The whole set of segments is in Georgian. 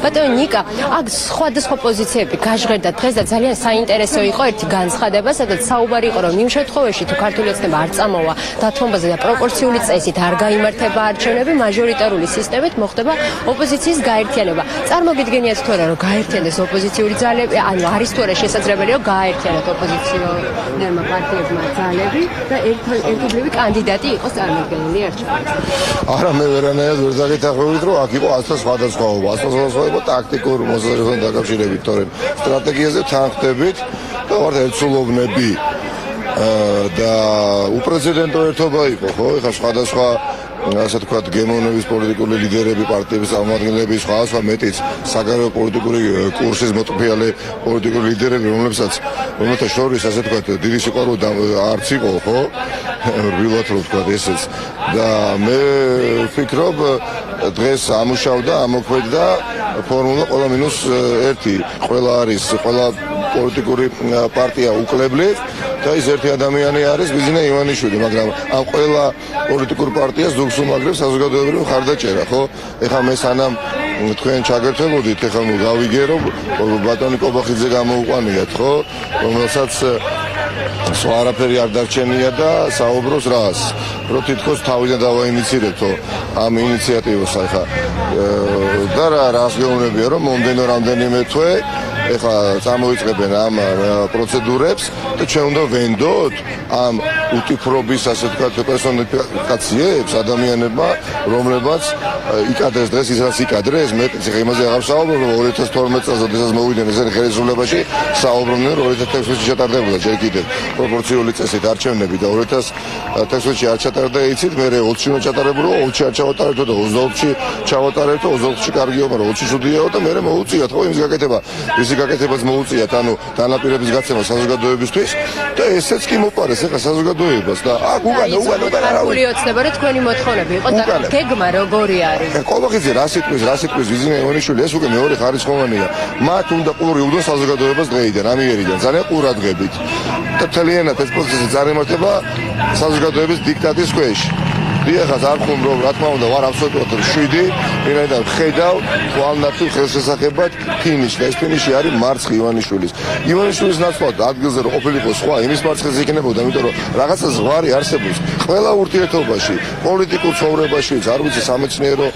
ბატონო ნიკა, აქ სხვადასხვა პოზიციები გაჟღერდა დღეს და ძალიან საინტერესო იყო ერთი განცხადება, სადაც საუბარი იყო, რომ იმ შემთხვევაში თუ ქართული ოცნება არ წამოვა დათმობაზე და პროპორციული წესით არ გაიმართება არჩევნები, მაჟორიტარული სისტემით მოხდება ოპოზიციის გაერთიანება. წარმოგიდგენიათ თუ არა, რომ გაერთიანდეს ოპოზიციური ძალები, ანუ არის თუ არა შესაძლებელი, რომ გააერთიანოთ ოპოზიციონერმა პარტიებმა ძალები და ერთობლივი კანდიდატი იყოს წარმოდგენილი არჩევნებში. არა, მე ვერანაირად ვერ დაგეთანხმებით, რომ აქ იყო ასთა სხვადასხვაობა, ტაქტიკურ მოსაზრებასთან დაკავშირებით, თორემ სტრატეგიაზე თანხდებით და ვართ ერთსულოვნები და უპრეცედენტო ერთობა იყო, ხო? ეხლა სხვადასხვა ასე თქვათ გემოვნების პოლიტიკური ლიდერები, პარტიების წარმომადგენლები, სხვადასხვა მეტიც საგარეო პოლიტიკური კურსის მოწფეალე პოლიტიკური ლიდერები, რომელთა შორის ასე თქვათ დიდი სიყვარული არც იყო, ხო? რბილად რო თქვათ ესეც და მე ვფიქრობ დღეს ამუშავდა, ამოქმედდა ფორმულა ყველა მინუს 1. ყველა პოლიტიკური პარტია უკლებლივ და ის ერთი ადამიანი არის ბიზნე ივანიშვილი, მაგრამ ამ ყველა პოლიტიკურ პარტიას ზოგს უმაგრებს საზოგადოებრივი მხარდაჭერა, ხო? ეხლა მე სანამ თქვენ ჩაგერთვებოდით, ეხლა გავიგერო ბატონი კობახიძე გამოუყვანიათ, ხო? რომელსაც სხვა არაფერი არ დარჩენია და საუბრობს რას? რომ თითქოს თავიდან დავაინიცირებთო ამ ინიციატივას ახლა და რას გეუბნებია, რომ მომდენო რამდენიმე თვე ეხლა წამოიწყებენ ამ პროცედურებს და ჩვენ უნდა ვენდოთ ამ უტიფრობის ასე ვთქვათ პერსონიფიკაციებს ადამიანებმა, რომლებაც იკადრეს დღეს ის რაც იკადრეს, მე იმაზე აღარ ვსაუბრობ, რომ 2012 წელს როდესაც მოვიდნენ ესენი ხელისუფლებაში, საუბრობდნენ 2016 წელს ჩატარდებოდა ჯერ კიდევ პროპორციული წესით არჩევნები და 2016 წელს არ ჩატარდა იცით, მე 20-ში უნდა ჩატარებულო, 20-ში არ ჩავატარებთო და 20-ში ჩავატარებთო, 20-ში კარგიო, მაგრამ 20-ში შუდიაო და მე მოუწიათ ხო იმის გაკეთება. ისი გაკეთებას მოუწიათ, ანუ დანაპირების გაცემა საზოგადოებისთვის და ესეც კი მოპარეს ეხლა საზოგადოებას და აქ უკანა ქართული ოცნება რომ თქვენი მოთხოვნები იყო და გეგმა როგორი არის? კობახიძე რა სიტყვის ბიზნე ივანიშვილი ეს უკვე მეორე ხარისხოვანია. მათ უნდა ყური უდონ საზოგადოებას დღეიდან, ამიერიდან, ძალიან ყურადღებით. და თლიანად ეს პროცესი წარიმართება საზოგადოების დიქტატის ქვეშ. დიახაც არ ხუმრობ, რა თქმა უნდა, ვარ აბსოლუტურად 7, ვინაიდან ხედავ თვალნათლივ ხელშესახებად ფინიში და ეს ფინიში არის მარცხი ივანიშვილის. ივანიშვილის ნაცვლად ადგილზე რო ყოფილიყო სხვა, იმის მარცხზე იქნებოდა, იმიტომ რომ რაღაცა ზღვარი არსებობს ყველა ურთიერთობაში, პოლიტიკურ ცხოვრებაშიც, არ ვიცი, სამეცნიერო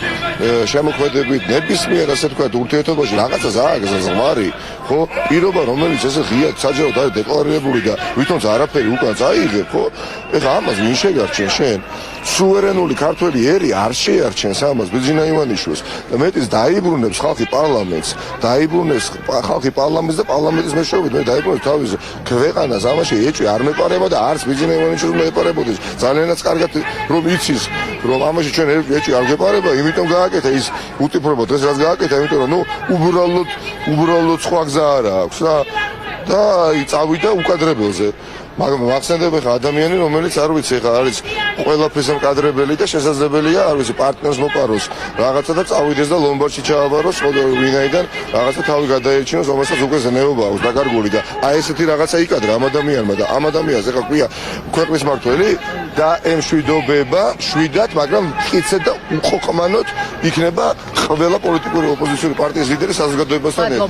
შემოქმედებით, ნებისმიერ ასე თქვათ ურთიერთობაში რაღაცა ზღვარი, ხო? პირობა, რომელიც ესე ღიად საჯაროდ არის დეკლარირებული და ვითომაც არაფერი უკან წაიღებ, ხო? ეხლა ამას ვინ შეგარჩენ შენ? სუვერენული ქართველი ერი არ შეარჩენს ამას ბიძინა ივანიშვილს და მეტიც დაიბრუნებს ხალხი პარლამენტს, დაიბრუნებს ხალხი პარლამენტს და პარლამენტის მეშვეობით მე დაიბრუნებს თავის ქვეყანას ამაში ეჭვი არ მეპარება და არც ბიძინა ივანიშვილს მეპარებოდეს. ძალიანაც კარგად რომ იცის რომ ამაში ჩვენ ეჭვი არ გვეპარება, იმიტომ გააკეთა ის უტიფრობა დღეს რაც გააკეთა, იმიტომ რომ ნუ უბრალოდ სხვა გზა არ აქვს და წავიდა უკადრებელზე. მაგრამ მახსენდება ხა ადამიანი, რომელიც არ ვიცი, ხა არის ყველაფრის მკადრებელი და შესაძლებელია, არ ვიცი, პარტნიორს მოპაროს რაღაცა და წავიდეს და ლომბარდში ჩააბაროს, ვინაიდან რაღაცა თავი გადაერჩინოს, რომელსაც უკვე ზნეობა აქვს დაკარგული და აი ესეთი რაღაცა იკადრა ამ ადამიანმა და ამ ადამიანს ეხა ქვია ქვეყნის მართველი და ემშვიდობება, შვიდად, მაგრამ მტკიცედ და უხოყმანოდ იქნება ყველა პოლიტიკური ოპოზიციური პარტიის ლიდერი საზოგადოებასთან ერთად.